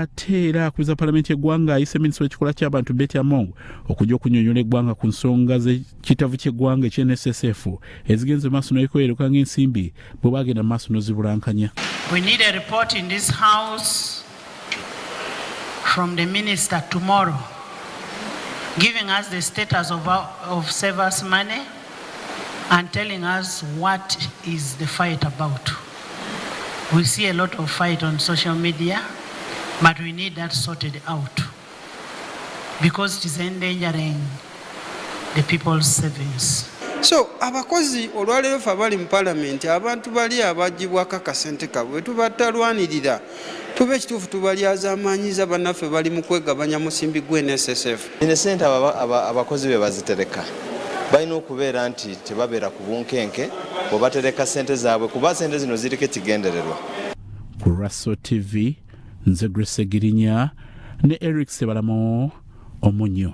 ate era akubiza Paalamenti y'eggwanga ayise minisita w'ekikola ky'abantu Betty Amongo okujja okunnyonnyola eggwanga ku nsonga z'ekitavu ky'eggwanga ekya NSSF ezigenze maaso n'ebikwereruka ng'ensimbi bwe bagenda mu maaso n'ozibulankanya. We need a report in this house from the minister tomorrow giving us the status of savers money and telling us what is the fight about. We see a lot of fight on social media, but we need that sorted out because it is endangering the people's savings. So abakozi olwaleero fe abali mu Parliament abantu bali abagibwako akasente kabwe tubatalwanirira tube ekituufu tubalyaza amaanyiza bannaffe bali mu kwegabanya musimbi gwe NSSF. Sente abakozi be bazitereka balina okubeera nti tebabeera ku bunkenke bwe batereka sente zaabwe kuba sente zino ziriko ekigendererwa. Ku Raso TV nze Grace Girinya ne Eric Sebalamo Omunyo.